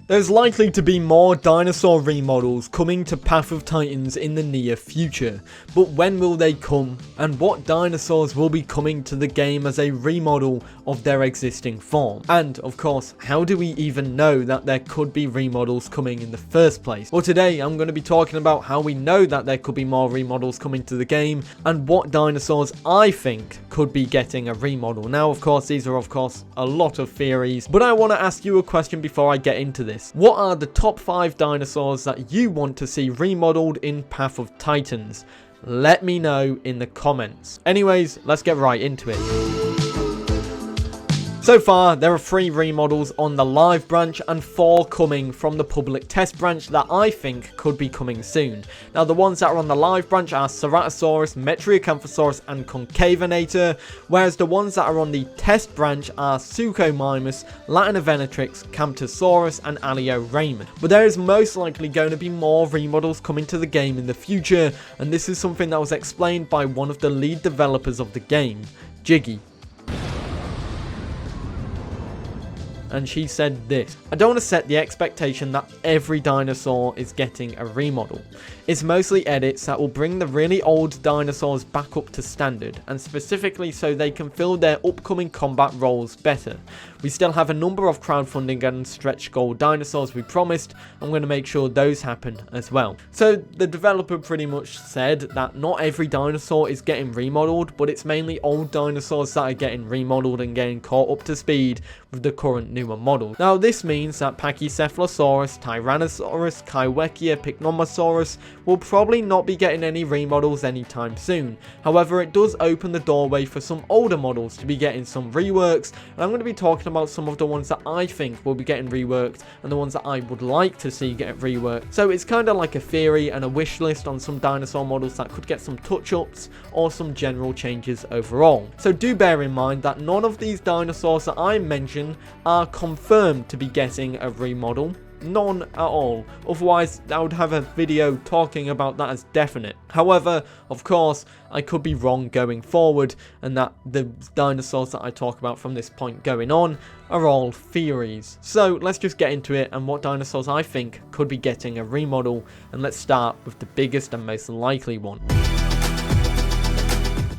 There's likely to be more dinosaur remodels coming to Path of Titans in the near future, but when will they come, and what dinosaurs will be coming to the game as a remodel of their existing form? And of course, how do we even know that there could be remodels coming in the first place? Well, today I'm going to be talking about how we know that there could be more remodels coming to the game, and what dinosaurs I think could be getting a remodel. Now, of course, these are a lot of theories, but I want to ask you a question before I get into this. What are the top 5 dinosaurs that you want to see remodeled in Path of Titans? Let me know in the comments. Anyways, let's get right into it. So far, there are 3 remodels on the live branch and 4 coming from the public test branch that I think could be coming soon. Now, the ones that are on the live branch are Ceratosaurus, Metriacanthosaurus, and Concavenator, whereas the ones that are on the test branch are Suchomimus, Latanovenatrix, Camptosaurus, and Alderon. But there is most likely going to be more remodels coming to the game in the future, and this is something that was explained by one of the lead developers of the game, Jiggy. And she said this: I don't want to set the expectation that every dinosaur is getting a remodel. It's mostly edits that will bring the really old dinosaurs back up to standard, and specifically so they can fill their upcoming combat roles better. We still have a number of crowdfunding and stretch goal dinosaurs we promised. I'm going to make sure those happen as well. So the developer pretty much said that not every dinosaur is getting remodeled, but it's mainly old dinosaurs that are getting remodeled and getting caught up to speed with the current newer models. Now, this means that Pachycephalosaurus, Tyrannosaurus, Kaiwekia, Picnomosaurus will probably not be getting any remodels anytime soon. However, it does open the doorway for some older models to be getting some reworks, and I'm going to be talking about some of the ones that I think will be getting reworked and the ones that I would like to see get reworked. So it's kind of like a theory and a wish list on some dinosaur models that could get some touch-ups or some general changes overall. So do bear in mind that none of these dinosaurs that I mentioned are confirmed to be getting a remodel. None at all. Otherwise, I would have a video talking about that as definite. However, of course, I could be wrong going forward, and that the dinosaurs that I talk about from this point going on are all theories. So let's just get into it and what dinosaurs I think could be getting a remodel, and let's start with the biggest and most likely one.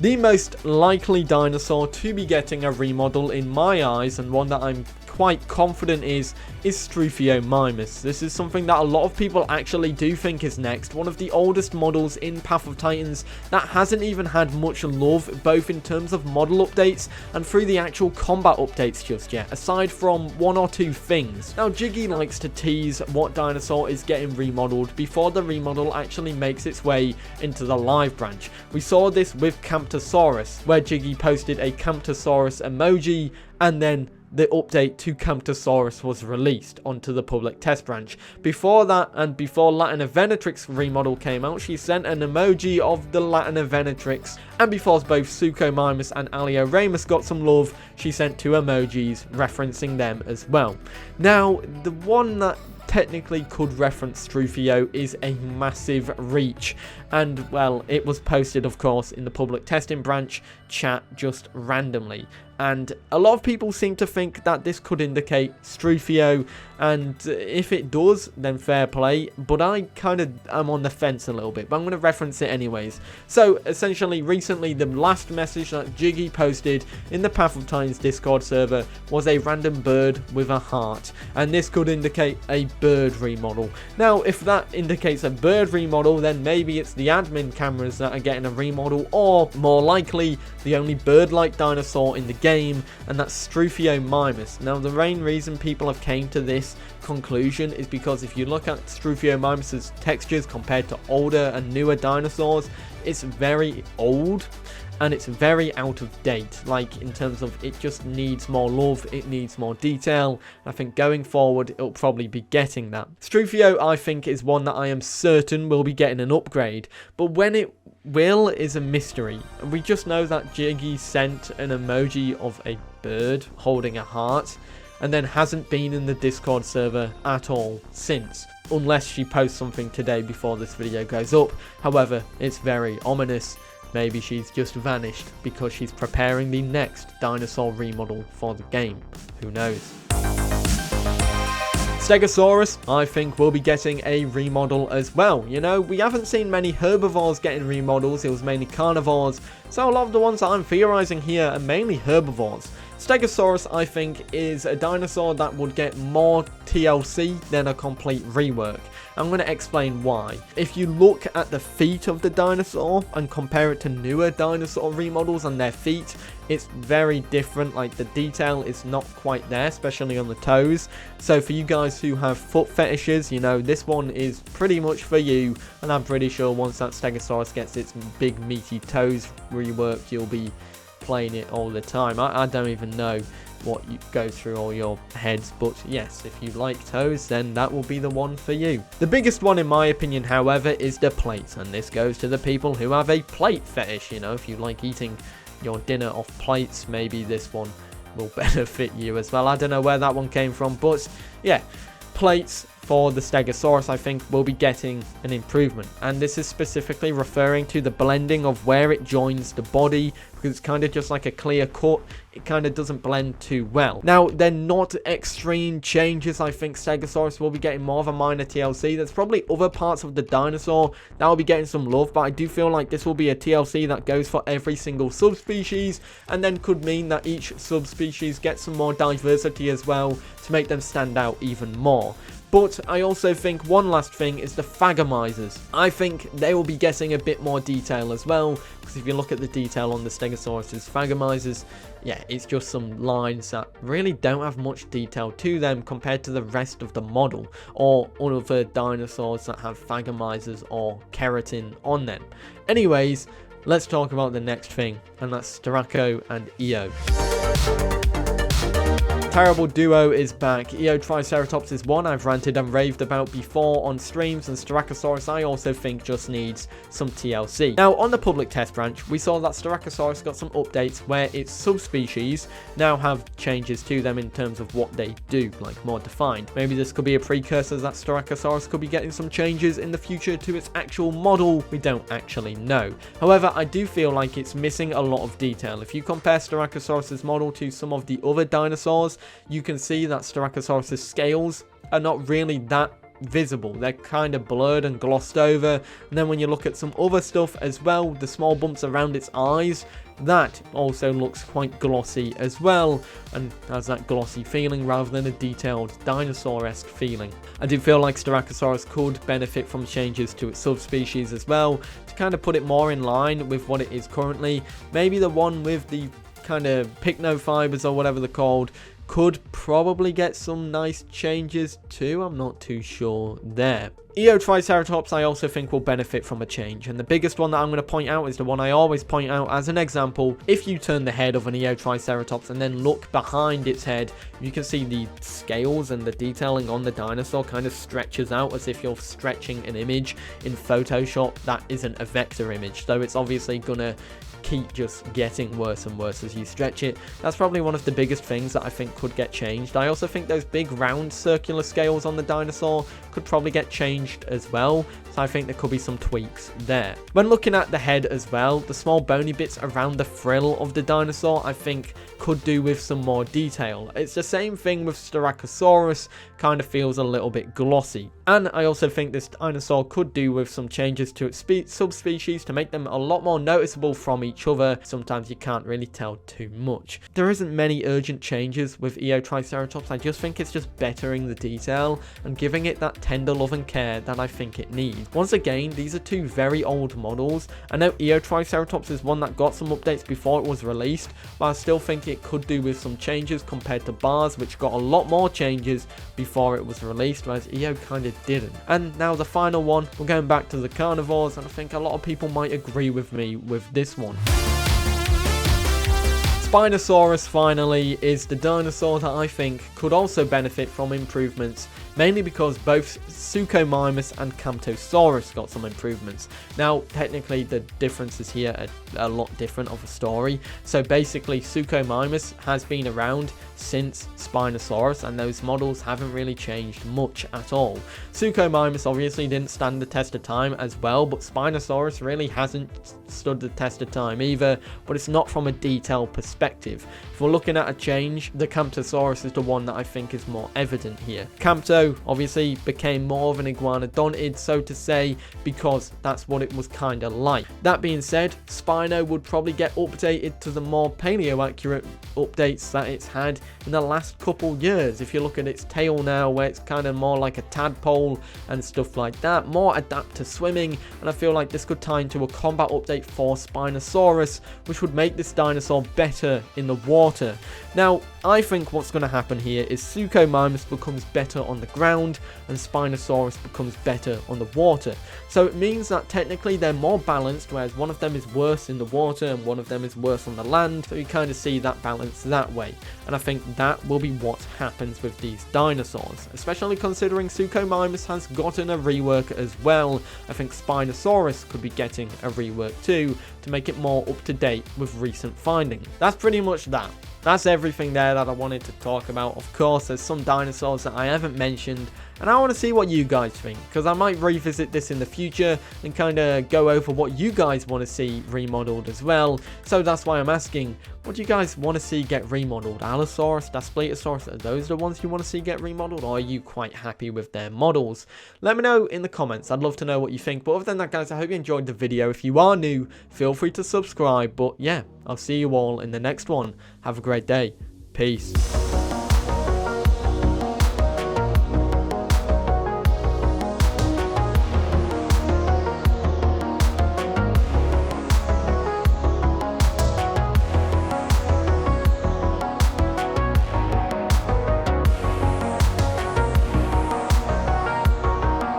The most likely dinosaur to be getting a remodel in my eyes, and one that I'm quite confident is Struthiomimus. This is something that a lot of people actually do think is next. One of the oldest models in Path of Titans that hasn't even had much love, both in terms of model updates and through the actual combat updates just yet, aside from 1 or 2 things. Now, Jiggy likes to tease what dinosaur is getting remodeled before the remodel actually makes its way into the live branch. We saw this with Camptosaurus, where Jiggy posted a Camptosaurus emoji, and then the update to Camptosaurus was released onto the public test branch. Before that, and before Latanovenatrix remodel came out, she sent an emoji of the Latanovenatrix, and before both Suchomimus and Alderon got some love, she sent 2 emojis referencing them as well. Now, the one that technically could reference Struthio is a massive reach, and well, it was posted of course in the public testing branch chat just randomly, and a lot of people seem to think that this could indicate Struthio, and if it does, then fair play, but I kind of am on the fence a little bit, but I'm going to reference it anyways. So essentially, recently the last message that Jiggy posted in the Path of Titans Discord server was a random bird with a heart, and this could indicate a bird remodel. Now, if that indicates a bird remodel, then maybe it's the admin cameras that are getting a remodel, or more likely the only bird-like dinosaur in the game, and that's Struthiomimus. Now, the main reason people have came to this conclusion is because if you look at Struthiomimus's textures compared to older and newer dinosaurs, it's very old and it's very out of date, like in terms of it just needs more love, it needs more detail. I think going forward it'll probably be getting that. Struthio, I think, is one that I am certain will be getting an upgrade, but when it will is a mystery. We just know that Jiggy sent an emoji of a bird holding a heart, and then hasn't been in the Discord server at all since, unless she posts something today before this video goes up. However, it's very ominous. Maybe she's just vanished because she's preparing the next dinosaur remodel for the game. Who knows? Stegosaurus, I think, will be getting a remodel as well. You know, we haven't seen many herbivores getting remodels, it was mainly carnivores, so a lot of the ones that I'm theorizing here are mainly herbivores. Stegosaurus, I think, is a dinosaur that would get more TLC than a complete rework. I'm going to explain why. If you look at the feet of the dinosaur and compare it to newer dinosaur remodels and their feet, it's very different. Like, the detail is not quite there, especially on the toes. So for you guys who have foot fetishes, you know, this one is pretty much for you. And I'm pretty sure once that Stegosaurus gets its big meaty toes reworked, you'll be playing it all the time. I don't even know what you go through all your heads, but yes, if you like toes, then that will be the one for you. The biggest one in my opinion, however, is the plates, and this goes to the people who have a plate fetish. You know, if you like eating your dinner off plates, maybe this one will benefit you as well. I don't know where that one came from, but yeah, plates for the Stegosaurus, I think, will be getting an improvement, and this is specifically referring to the blending of where it joins the body, because it's kind of just like a clear cut. It kind of doesn't blend too well. Now, they're not extreme changes. I think Stegosaurus will be getting more of a minor TLC. There's probably other parts of the dinosaur that will be getting some love, but I do feel like this will be a TLC that goes for every single subspecies, and then could mean that each subspecies gets some more diversity as well to make them stand out even more. But I also think one last thing is the Thagomisers. I think they will be getting a bit more detail as well, because if you look at the detail on the Stegosaurus' Thagomisers, yeah, it's just some lines that really don't have much detail to them compared to the rest of the model, or other dinosaurs that have Thagomisers or keratin on them. Anyways, let's talk about the next thing, and that's Styraco and Io. Terrible duo is back. Io Triceratops is one I've ranted and raved about before on streams, and Styracosaurus I also think just needs some TLC. Now, on the public test branch, we saw that Styracosaurus got some updates where its subspecies now have changes to them in terms of what they do, like more defined. Maybe this could be a precursor that Styracosaurus could be getting some changes in the future to its actual model. We don't actually know. However, I do feel like it's missing a lot of detail. If you compare Styracosaurus' model to some of the other dinosaurs, you can see that Styracosaurus' scales are not really that visible. They're kind of blurred and glossed over. And then when you look at some other stuff as well, the small bumps around its eyes, that also looks quite glossy as well, and has that glossy feeling rather than a detailed dinosaur-esque feeling. I do feel like Styracosaurus could benefit from changes to its subspecies as well, to kind of put it more in line with what it is currently. Maybe the one with the kind of pycnofibers or whatever they're called could probably get some nice changes too. I'm not too sure there. Io Triceratops I also think will benefit from a change, and the biggest one that I'm going to point out is the one I always point out as an example. If you turn the head of an Io Triceratops and then look behind its head, you can see the scales and the detailing on the dinosaur kind of stretches out as if you're stretching an image in Photoshop that isn't a vector image, so it's obviously gonna keep just getting worse and worse as you stretch it. That's probably one of the biggest things that I think could get changed. I also think those big round circular scales on the dinosaur could probably get changed as well, so I think there could be some tweaks there. When looking at the head as well, the small bony bits around the frill of the dinosaur I think could do with some more detail. It's the same thing with Styracosaurus, kind of feels a little bit glossy. And I also think this dinosaur could do with some changes to its subspecies to make them a lot more noticeable from each other. Sometimes you can't really tell too much. There isn't many urgent changes with Io Triceratops. I just think it's just bettering the detail and giving it that tender love and care that I think it needs. Once again, these are two very old models. I know Io Triceratops is one that got some updates before it was released, but I still think it could do with some changes compared to Bars, which got a lot more changes before it was released, whereas Io kind of didn't. And now the final one, we're going back to the carnivores, and I think a lot of people might agree with me with this one. Spinosaurus finally is the dinosaur that I think could also benefit from improvements, mainly because both Suchomimus and Camptosaurus got some improvements. Now, technically, the differences here are a lot different of a story. So basically, Suchomimus has been around since Spinosaurus, and those models haven't really changed much at all. Suchomimus obviously didn't stand the test of time as well, but Spinosaurus really hasn't stood the test of time either, but it's not from a detailed perspective. If we're looking at a change, the Camptosaurus is the one that I think is more evident here. Campto Spino obviously became more of an iguanodontid, so to say, because that's what it was kind of like. That being said, Spino would probably get updated to the more paleo-accurate updates that it's had in the last couple years. If you look at its tail now, where it's kind of more like a tadpole and stuff like that, more adapt to swimming, and I feel like this could tie into a combat update for Spinosaurus, which would make this dinosaur better in the water. Now, I think what's going to happen here is Suchomimus becomes better on the ground and Spinosaurus becomes better on the water. So it means that technically they're more balanced, whereas one of them is worse in the water and one of them is worse on the land. So you kind of see that balance that way. And I think that will be what happens with these dinosaurs, especially considering Suchomimus has gotten a rework as well. I think Spinosaurus could be getting a rework too, to make it more up to date with recent findings. That's pretty much that. That's everything there that I wanted to talk about. Of course, there's some dinosaurs that I haven't mentioned, and I want to see what you guys think, because I might revisit this in the future and kind of go over what you guys want to see remodeled as well. So that's why I'm asking, what do you guys want to see get remodeled? Allosaurus, Daspletosaurus, are those the ones you want to see get remodeled, or are you quite happy with their models? Let me know in the comments. I'd love to know what you think. But other than that, guys, I hope you enjoyed the video. If you are new, feel free to subscribe. But yeah, I'll see you all in the next one. Have a great day. Peace.